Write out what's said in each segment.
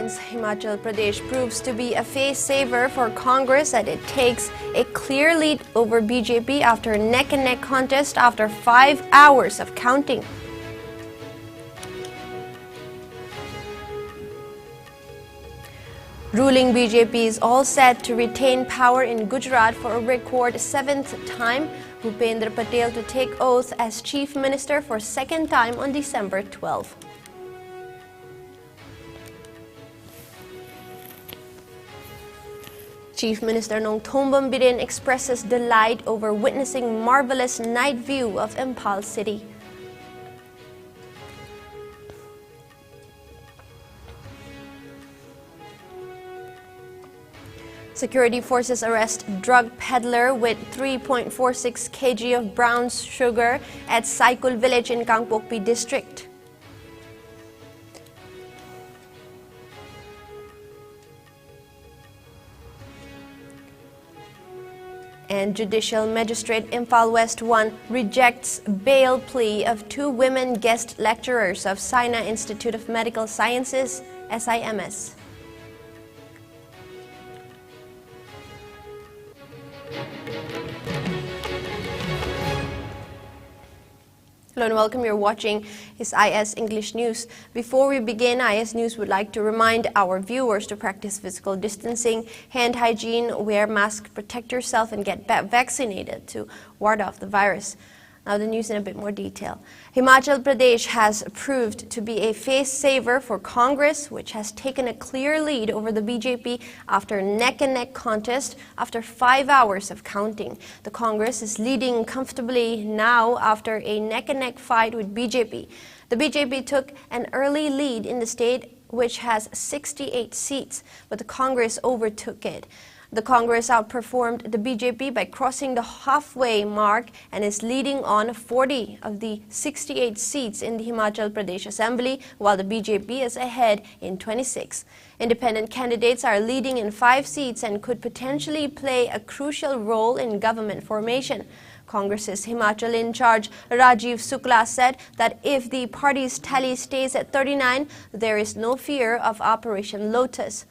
headlines. Himachal Pradesh proves to be a face-saver for Congress as it takes a clear lead over BJP after a neck-and-neck contest after 5 hours of counting. Ruling BJP is all set to retain power in Gujarat for a record 7th time. Bhupendra Patel to take oath as Chief Minister for second time on December 12. Chief Minister Nongthombam Biren expresses delight over witnessing marvelous night view of Impal city. Security forces arrest drug peddler with 3.46 kg of brown sugar at Saikul village in Kangpokpi district. And Judicial Magistrate Imphal West 1 rejects bail plea of 2 women guest lecturers of Saina Institute of Medical Sciences, SIMS. Hello and welcome. You're watching IS English News. Before we begin, IS News would like to remind our viewers to practice physical distancing, hand hygiene, wear mask, protect yourself, and get vaccinated to ward off the virus. Now the news in a bit more detail. Himachal Pradesh has proved to be a face-saver for Congress, which has taken a clear lead over the BJP after a neck-and-neck contest after 5 hours of counting. The Congress is leading comfortably now after a neck-and-neck fight with BJP. The BJP took an early lead in the state, which has 68 seats, but the Congress overtook it. The Congress outperformed the BJP by crossing the halfway mark and is leading on 40 of the 68 seats in the Himachal Pradesh Assembly, while the BJP is ahead in 26. Independent candidates are leading in 5 seats and could potentially play a crucial role in government formation. Congress's Himachal in charge Rajiv Shukla said that if the party's tally stays at 39, there is no fear of Operation Lotus.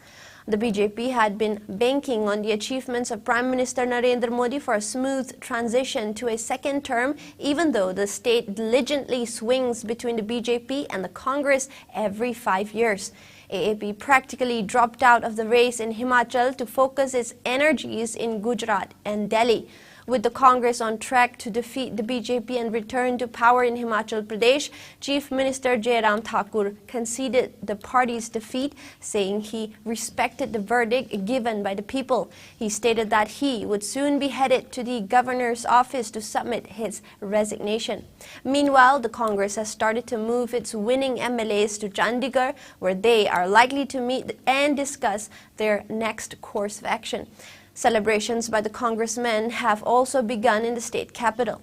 The BJP had been banking on the achievements of Prime Minister Narendra Modi for a smooth transition to a second term, even though the state diligently swings between the BJP and the Congress every 5 years. AAP practically dropped out of the race in Himachal to focus its energies in Gujarat and Delhi. With the Congress on track to defeat the BJP and return to power in Himachal Pradesh, Chief Minister Jairam Thakur conceded the party's defeat, saying he respected the verdict given by the people. He stated that he would soon be headed to the governor's office to submit his resignation. Meanwhile, the Congress has started to move its winning MLAs to Chandigarh, where they are likely to meet and discuss their next course of action. Celebrations by the congressmen have also begun in the state capital.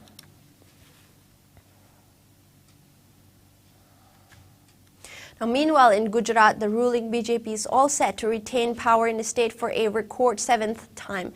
Now, meanwhile, in Gujarat, the ruling BJP is all set to retain power in the state for a record 7th time.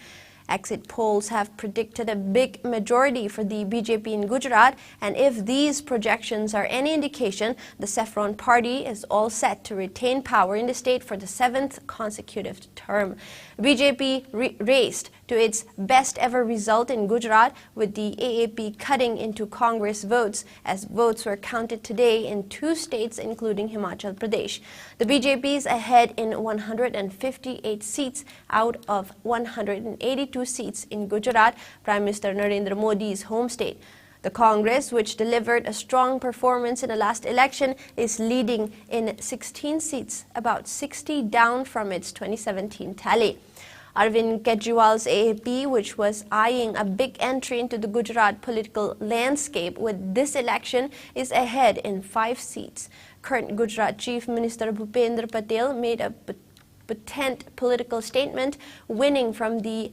Exit polls have predicted a big majority for the BJP in Gujarat, and if these projections are any indication, the Saffron Party is all set to retain power in the state for the 7th consecutive term. BJP raced to its best ever result in Gujarat, with the AAP cutting into Congress votes, as votes were counted today in 2 states including Himachal Pradesh. The BJP is ahead in 158 seats out of 182 seats in Gujarat, Prime Minister Narendra Modi's home state. The Congress, which delivered a strong performance in the last election, is leading in 16 seats, about 60 down from its 2017 tally. Arvind Kejriwal's AAP, which was eyeing a big entry into the Gujarat political landscape with this election, is ahead in 5 seats. Current Gujarat Chief Minister Bhupendra Patel made a potent political statement, winning from the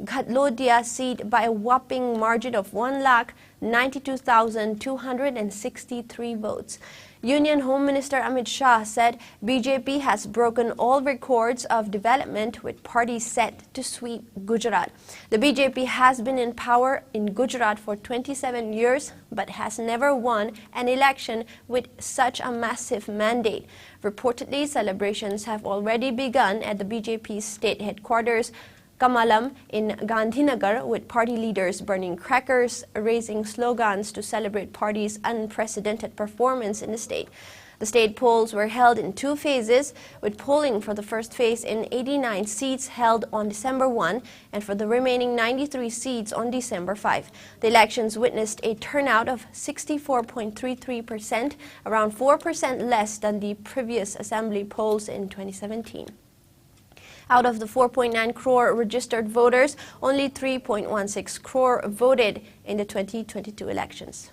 Ghatlodia seat by a whopping margin of 1,92,263 votes. Union Home Minister Amit Shah said BJP has broken all records of development with party set to sweep Gujarat. The BJP has been in power in Gujarat for 27 years but has never won an election with such a massive mandate. Reportedly, celebrations have already begun at the BJP's state headquarters, Kamalam, in Gandhinagar, with party leaders burning crackers, raising slogans to celebrate party's unprecedented performance in the state. The state polls were held in two phases, with polling for the first phase in 89 seats held on December 1 and for the remaining 93 seats on December 5. The elections witnessed a turnout of 64.33%, around 4% less than the previous assembly polls in 2017. Out of the 4.9 crore registered voters, only 3.16 crore voted in the 2022 elections.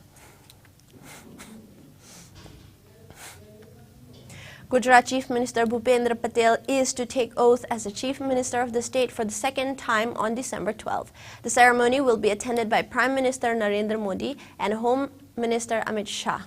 Gujarat Chief Minister Bhupendra Patel is to take oath as the Chief Minister of the state for the second time on December 12. The ceremony will be attended by Prime Minister Narendra Modi and Home Minister Amit Shah.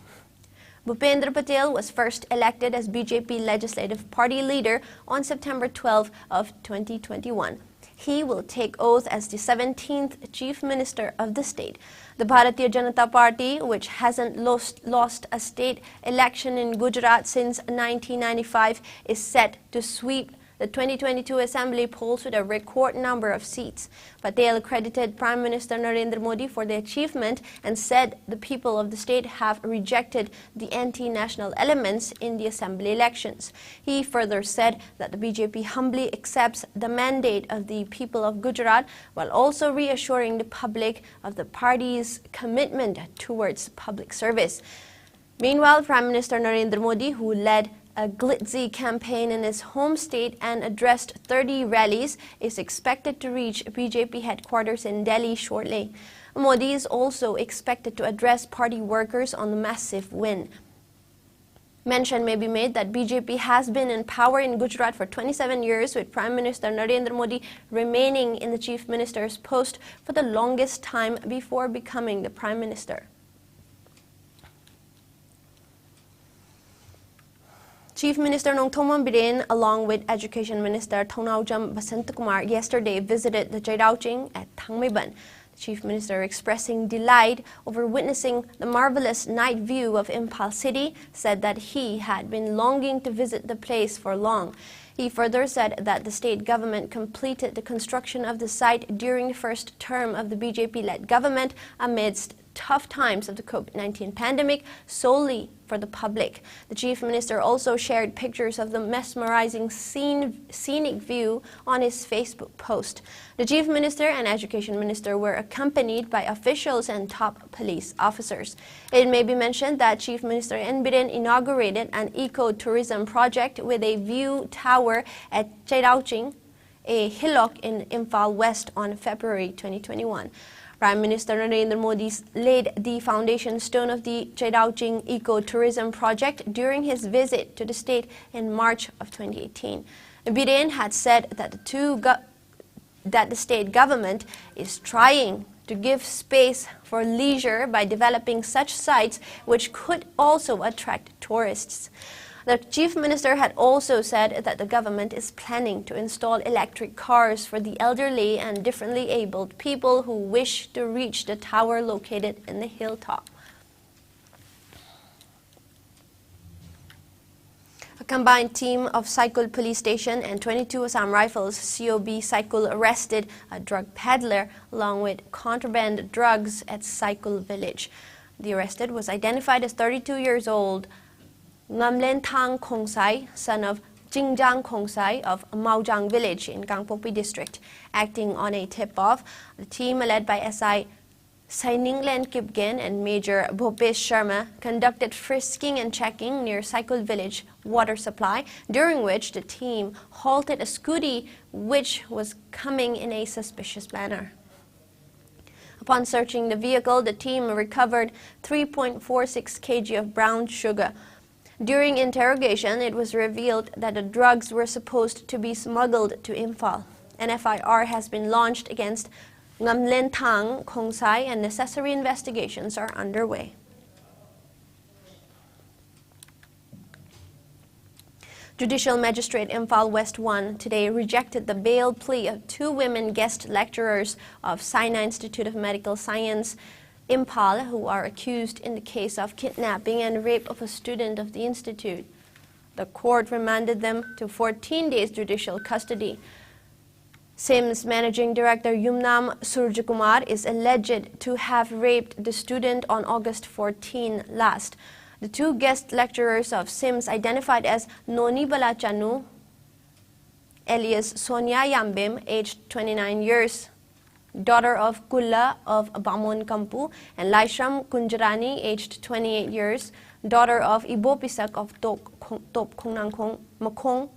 Bhupendra Patel was first elected as BJP Legislative Party leader on September 12 of 2021. He will take oath as the 17th Chief Minister of the state. The Bharatiya Janata Party, which hasn't lost a state election in Gujarat since 1995, is set to sweep the 2022 assembly polls with a record number of seats. Patel credited Prime Minister Narendra Modi for the achievement and said the people of the state have rejected the anti-national elements in the assembly elections. He further said that the BJP humbly accepts the mandate of the people of Gujarat, while also reassuring the public of the party's commitment towards public service. Meanwhile, Prime Minister Narendra Modi, who led a glitzy campaign in his home state and addressed 30 rallies, is expected to reach BJP headquarters in Delhi shortly. Modi is also expected to address party workers on the massive win. Mention may be made that BJP has been in power in Gujarat for 27 years, with Prime Minister Narendra Modi remaining in the Chief Minister's post for the longest time before becoming the Prime Minister. Chief Minister Nongthomam Biren, along with Education Minister Thongnaujam Basantakumar, yesterday visited the Chairauching at Thangmeiban. The Chief Minister, expressing delight over witnessing the marvelous night view of Impal City, said that he had been longing to visit the place for long. He further said that the state government completed the construction of the site during the first term of the BJP-led government amidst tough times of the COVID-19 pandemic solely for the public. The Chief Minister also shared pictures of the mesmerizing scenic view on his Facebook post. The Chief Minister and Education Minister were accompanied by officials and top police officers. It may be mentioned that Chief Minister N. Biren inaugurated an eco-tourism project with a view tower at Chairauching, a hillock in Imphal West, on February 2021. Prime Minister Narendra Modi laid the foundation stone of the Chairauching eco-tourism project during his visit to the state in March of 2018. Biren had said that the state government is trying to give space for leisure by developing such sites which could also attract tourists. The Chief Minister had also said that the government is planning to install electric cars for the elderly and differently abled people who wish to reach the tower located in the hilltop. A combined team of Saikul Police Station and 22 Assam Rifles COB Saikul arrested a drug peddler along with contraband drugs at Saikul village. The arrested was identified as 32 years old Ngamlen Thang Khongsai, son of Jingjang Khongsai of Maujang village in Gangpokpi district. Acting on a tip-off, the team led by SI Saininglen Kipgen and Major Bhopesh Sharma conducted frisking and checking near Saikul village water supply, during which the team halted a scooty which was coming in a suspicious manner. Upon searching the vehicle, the team recovered 3.46 kg of brown sugar. During interrogation, it was revealed that the drugs were supposed to be smuggled to Imphal. An FIR has been launched against Ngamlen Thang Khongsai and necessary investigations are underway. Judicial Magistrate Imphal West 1 today rejected the bail plea of 2 women guest lecturers of Sinai Institute of Medical Science, Imphal, who are accused in the case of kidnapping and rape of a student of the institute. The court remanded them to 14 days judicial custody. SIMS Managing Director Yumnam Surjakumar is alleged to have raped the student on August 14 last. The 2 guest lecturers of SIMS identified as Noni Balachanu, alias Sonia Yambim, aged 29 years, daughter of Kulla of Bamon Kampu, and Laishram Kunjarani, aged 28 years, daughter of Ibopisak of Top Kongnangkong Makong,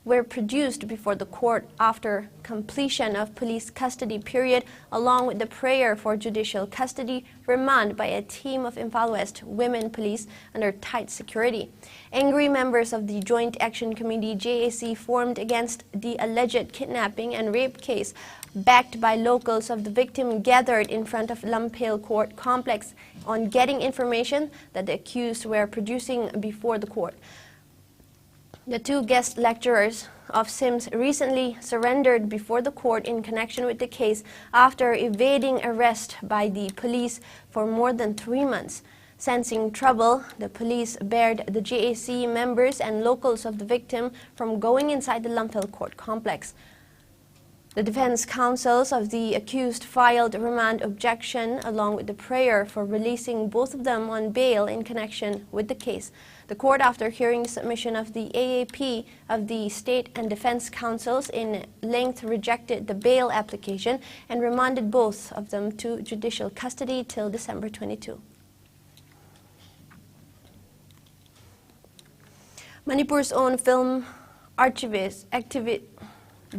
were produced before the court after completion of police custody period, along with the prayer for judicial custody remand by a team of Imphal West women police under tight security. Angry members of the Joint Action Committee JAC formed against the alleged kidnapping and rape case, backed by locals of the victim, gathered in front of Lampel Court Complex on getting information that the accused were producing before the court. The 2 guest lecturers of SIMS recently surrendered before the court in connection with the case after evading arrest by the police for more than 3 months. Sensing trouble, the police barred the JAC members and locals of the victim from going inside the Lampel Court Complex. The defense counsels of the accused filed a remand objection along with the prayer for releasing both of them on bail in connection with the case. The court, after hearing the submission of the AAP of the state and defense counsels in length, rejected the bail application and remanded both of them to judicial custody till December 22. Manipur's own film archivist,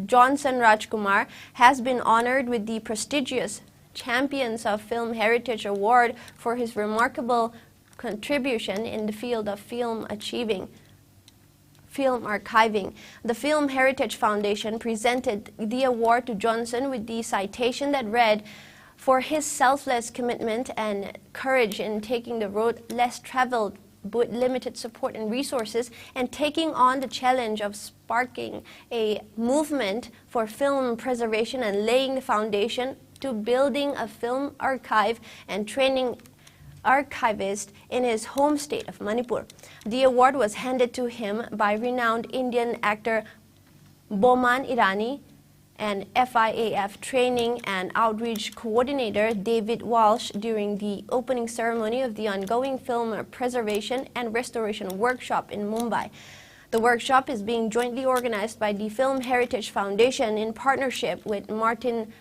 Johnson Rajkumar has been honored with the prestigious Champions of Film Heritage Award for his remarkable contribution in the field of film archiving. The Film Heritage Foundation presented the award to Johnson with the citation that read, "For his selfless commitment and courage in taking the road less traveled with limited support and resources, and taking on the challenge of sparking a movement for film preservation and laying the foundation to building a film archive and training archivist in his home state of Manipur." The award was handed to him by renowned Indian actor Boman Irani and FIAF Training and Outreach Coordinator David Walsh during the opening ceremony of the ongoing Film Preservation and Restoration Workshop in Mumbai. The workshop is being jointly organized by the Film Heritage Foundation in partnership with Martin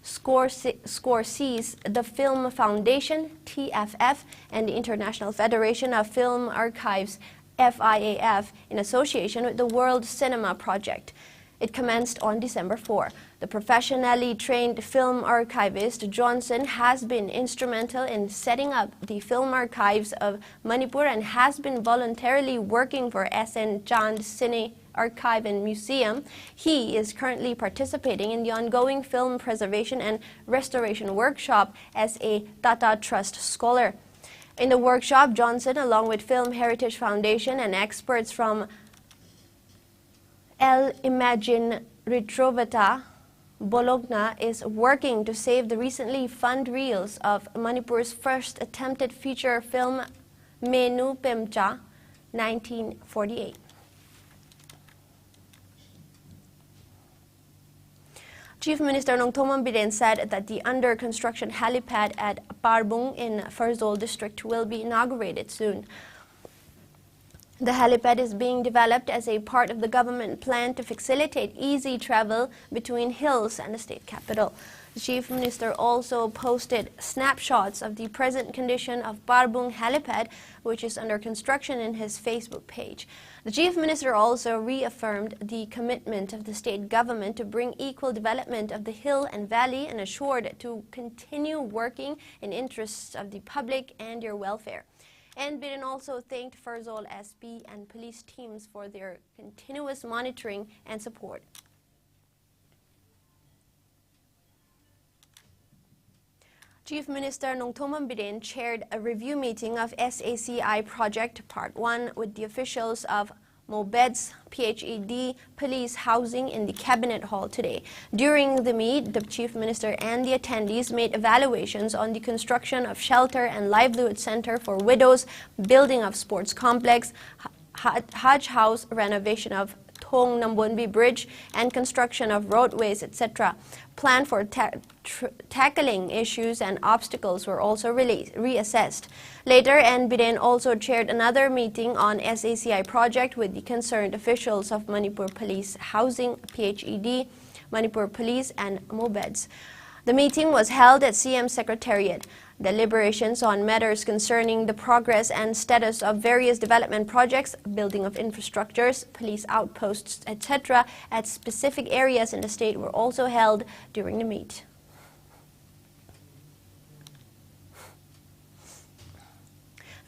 Scorsese, the Film Foundation, TFF, and the International Federation of Film Archives, FIAF, in association with the World Cinema Project. It commenced on December 4. The professionally trained film archivist Johnson has been instrumental in setting up the film archives of Manipur and has been voluntarily working for SN Chand Cine Archive and Museum. He is currently participating in the ongoing Film Preservation and Restoration Workshop as a Tata Trust Scholar. In the workshop, Johnson, along with Film Heritage Foundation and experts from El Imagine Retrovata Bologna, is working to save the recently found reels of Manipur's first attempted feature film Menu Pemcha, 1948. Chief Minister Nongthoman Biren said that the under-construction helipad at Parbung in Farzol district will be inaugurated soon. The helipad is being developed as a part of the government plan to facilitate easy travel between hills and the state capital. The Chief Minister also posted snapshots of the present condition of Parbung helipad, which is under construction, in his Facebook page. The Chief Minister also reaffirmed the commitment of the state government to bring equal development of the hill and valley and assured to continue working in interests of the public and your welfare. And Biren also thanked Farzol SP and police teams for their continuous monitoring and support. Chief Minister Nongthoman Biren chaired a review meeting of SACI Project Part 1 with the officials of MOBEDS, PHED, police housing in the Cabinet Hall today. During the meet, the Chief Minister and the attendees made evaluations on the construction of shelter and livelihood center for widows, building of sports complex, Hajj house, renovation of Thong Nambonbi Bridge, and construction of roadways, etc. Plan for tackling issues and obstacles were also reassessed. Later, Biren also chaired another meeting on SACI project with the concerned officials of Manipur Police Housing, PHED, Manipur Police, and MOBEDS. The meeting was held at CM Secretariat. Deliberations on matters concerning the progress and status of various development projects, building of infrastructures, police outposts, etc. at specific areas in the state were also held during the meet.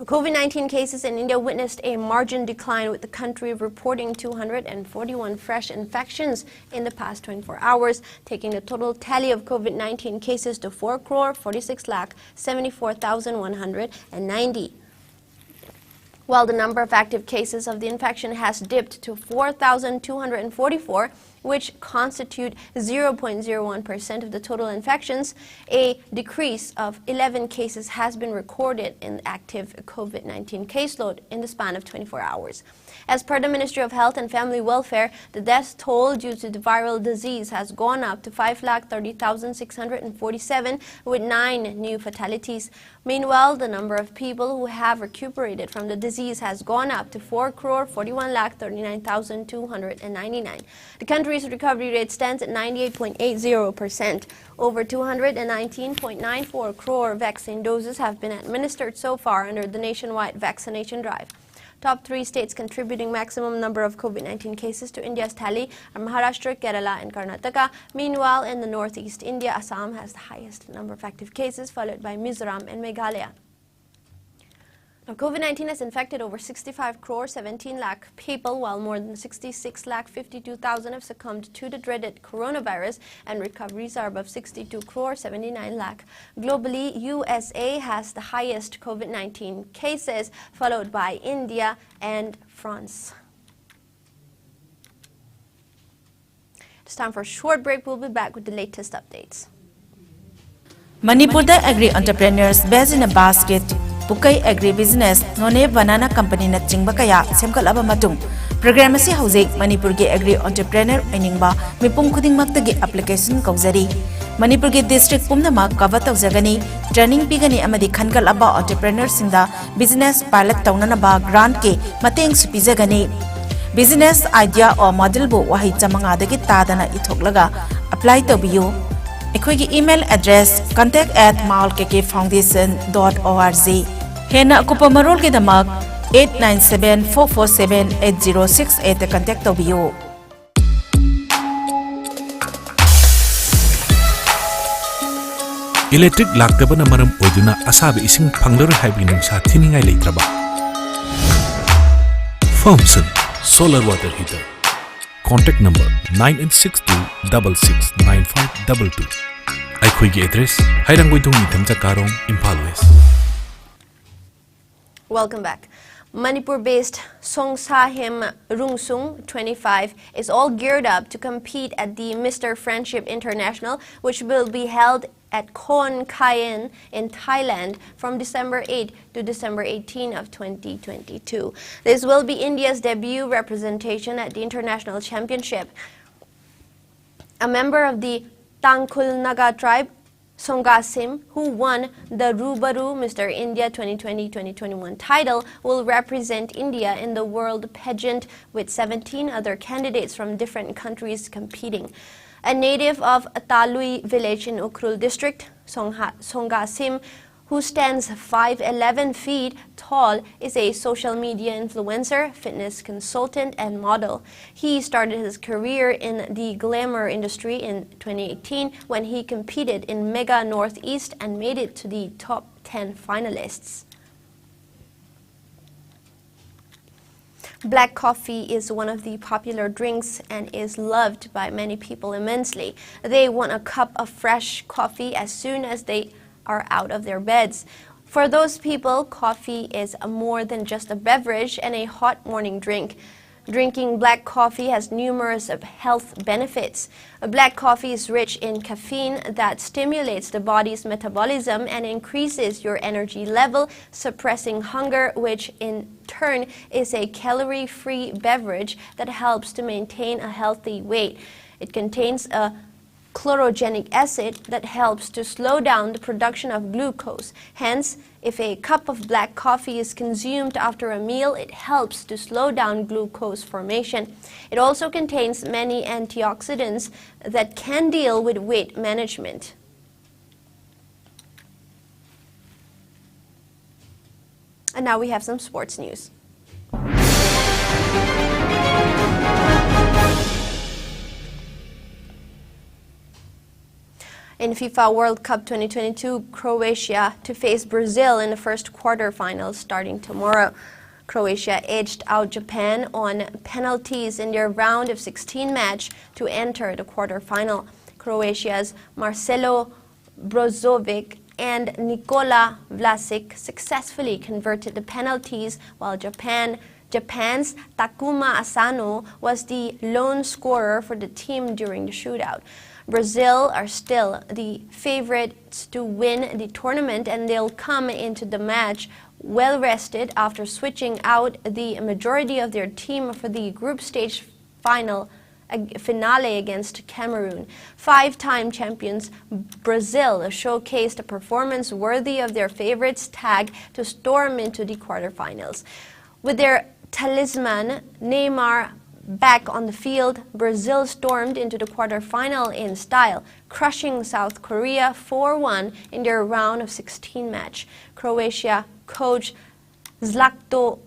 COVID-19 cases in India witnessed a margin decline, with the country reporting 241 fresh infections in the past 24 hours, taking the total tally of COVID-19 cases to 4,46,74,190. While the number of active cases of the infection has dipped to 4,244, which constitute 0.01% of the total infections, a decrease of 11 cases has been recorded in active COVID-19 caseload in the span of 24 hours. As per the Ministry of Health and Family Welfare, the death toll due to the viral disease has gone up to 5,30,647, with 9 new fatalities. Meanwhile, the number of people who have recuperated from the disease has gone up to 4,41,39,299. The country's recovery rate stands at 98.80%. Over 219.94 crore vaccine doses have been administered so far under the nationwide vaccination drive. Top 3 states contributing maximum number of COVID-19 cases to India's tally are Maharashtra, Kerala, and Karnataka. Meanwhile, in the northeast India, Assam has the highest number of active cases, followed by Mizoram and Meghalaya. Now, COVID-19 has infected over 65 crore 17 lakh people, while more than 66 lakh 52,000 have succumbed to the dreaded coronavirus, and recoveries are above 62 crore 79 lakh. Globally, USA has the highest COVID-19 cases, followed by India and France. It's time for a short break. We'll be back with the latest updates. Manipur agri entrepreneurs based in a basket. Pukai Agribusiness, None Banana Company na Chingba Kaya, Semkalaba Matung. Program asi Housing, Manipur Agri Entrepreneur Eningba, Mipung Kuding Maktagi application Kauzari. Manipur District Pumnamak Kavata Zagani, Training Pigani Amadi Kankalaba Entrepreneurs Sinda, Business Pilot Taunanaba Grant K, Mateng Supizagani. Business idea or model book Wahi Chamangada Tadana Itoklaga, apply to BU. Equigi email address contact@malkkfoundation.org. Hena Kupa Marol Gidamak 897-447-8068 contact of you. Electric Laktabana Maram Oduna Asabi Ising Pangler Hybinum Satining I Latraba Thompson Solar Water Heater. Contact number 9862669522. Aikhoi address Hairangwaitung Nitamta Karong, Impal West. Welcome back. Manipur-based Songsahim Rungsung, 25, is all geared up to compete at the Mr. Friendship International, which will be held at Khon Kaen in Thailand from December 8 to December 18 of 2022. This will be India's debut representation at the International Championship. A member of the Tangkhul Naga tribe, Songasim, who won the Rubaru Mr. India 2020-2021 title, will represent India in the world pageant with 17 other candidates from different countries competing. A native of Talui village in Ukhrul district, Songasim, who stands 5'11" feet tall, is a social media influencer, fitness consultant, and model. He started his career in the glamour industry in 2018 when he competed in Mega Northeast and made it to the top 10 finalists. Black coffee is one of the popular drinks and is loved by many people immensely. They want a cup of fresh coffee as soon as they are out of their beds. For those people, coffee is more than just a beverage and a hot morning drink. Drinking black coffee has numerous health benefits. Black coffee is rich in caffeine that stimulates the body's metabolism and increases your energy level, suppressing hunger, which in turn is a calorie-free beverage that helps to maintain a healthy weight. It contains a chlorogenic acid that helps to slow down the production of glucose. Hence, if a cup of black coffee is consumed after a meal, it helps to slow down glucose formation. It also contains many antioxidants that can deal with weight management. And now we have some sports news. In FIFA World Cup 2022, Croatia to face Brazil in the first quarterfinals starting tomorrow. Croatia edged out Japan on penalties in their round of 16 match to enter the quarterfinal. Croatia's Marcelo Brozovic and Nikola Vlasic successfully converted the penalties, while Japan's Takuma Asano was the lone scorer for the team during the shootout. Brazil are still the favorites to win the tournament, and they'll come into the match well rested after switching out the majority of their team for the group stage finale against Cameroon. Five-time champions Brazil showcased a performance worthy of their favorites' tag to storm into the quarterfinals. With their talisman Neymar back on the field, Brazil stormed into the quarterfinal in style, crushing South Korea 4-1 in their round of 16 match. Croatia coach Zlatko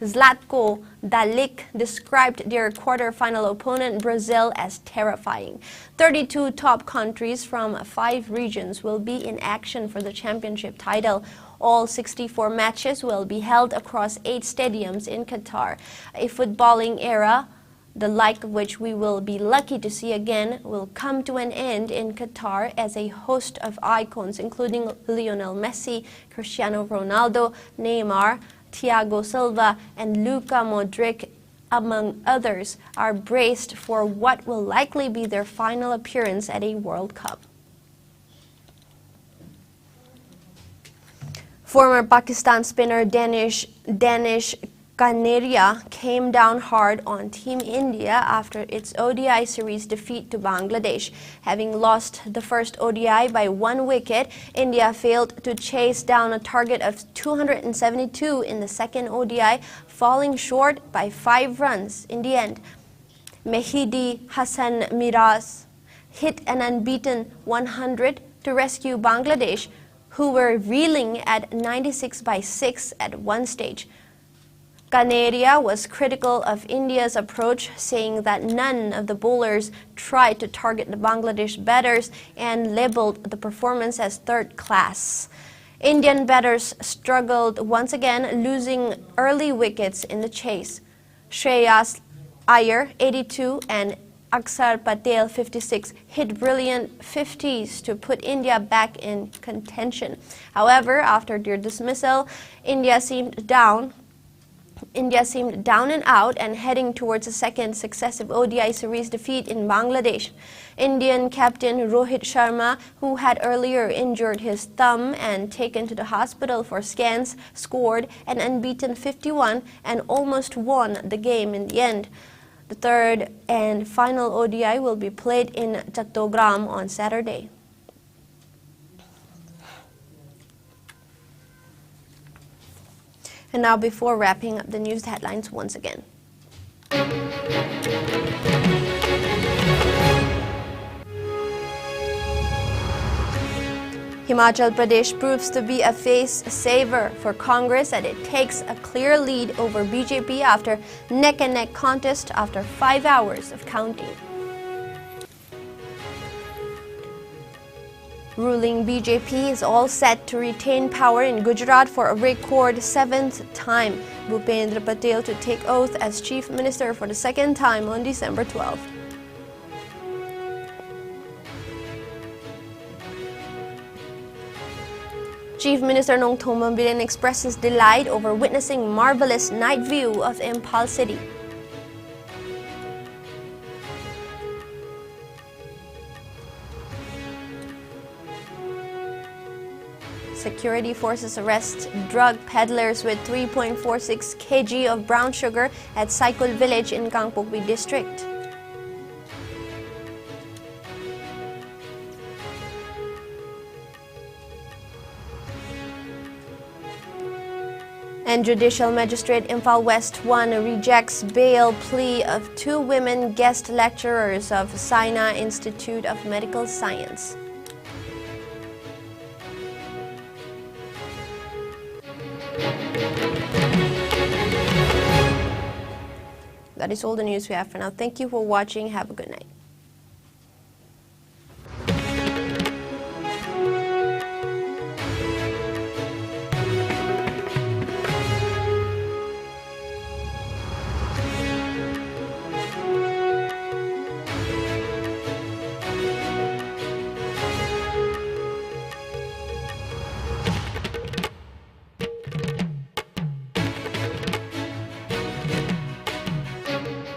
Dalic described their quarterfinal opponent Brazil as terrifying. 32 top countries from 5 regions will be in action for the championship title. All 64 matches will be held across 8 stadiums in Qatar. A footballing era, the like of which we will be lucky to see again, will come to an end in Qatar as a host of icons including Lionel Messi, Cristiano Ronaldo, Neymar, Thiago Silva, and Luka Modric, among others, are braced for what will likely be their final appearance at a World Cup. Former Pakistan spinner Danish Kaneria came down hard on Team India after its ODI series defeat to Bangladesh. Having lost the first ODI by 1 wicket, India failed to chase down a target of 272 in the second ODI, falling short by 5 runs in the end. Mehdi Hassan Miraz hit an unbeaten 100 to rescue Bangladesh, who were reeling at 96 by 6 at one stage. Kaneria was critical of India's approach, saying that none of the bowlers tried to target the Bangladesh batters and labeled the performance as third class. Indian batters struggled once again, losing early wickets in the chase. Shreyas Iyer, 82, and Akshar Patel, 56, hit brilliant 50s to put India back in contention. However, after their dismissal, India seemed down and out and heading towards a second successive ODI series defeat in Bangladesh. Indian captain Rohit Sharma, who had earlier injured his thumb and taken to the hospital for scans, scored an unbeaten 51 and almost won the game in the end. The third and final ODI will be played in Chattogram on Saturday. And now, before wrapping up the news headlines once again. Himachal Pradesh proves to be a face saver for Congress, and it takes a clear lead over BJP after neck-and-neck contest after 5 hours of counting. Ruling BJP is all set to retain power in Gujarat for a record 7th time. Bhupendra Patel to take oath as Chief Minister for the 2nd time on December 12th. Chief Minister Nongthong Mambiren expresses delight over witnessing marvelous night view of Impal City. Security forces arrest drug peddlers with 3.46 kg of brown sugar at Saikul village in Kangpokpi district. And Judicial Magistrate Imphal West 1 rejects bail plea of 2 women guest lecturers of Saina Institute of Medical Science. That is all the news we have for now. Thank you for watching. Have a good night.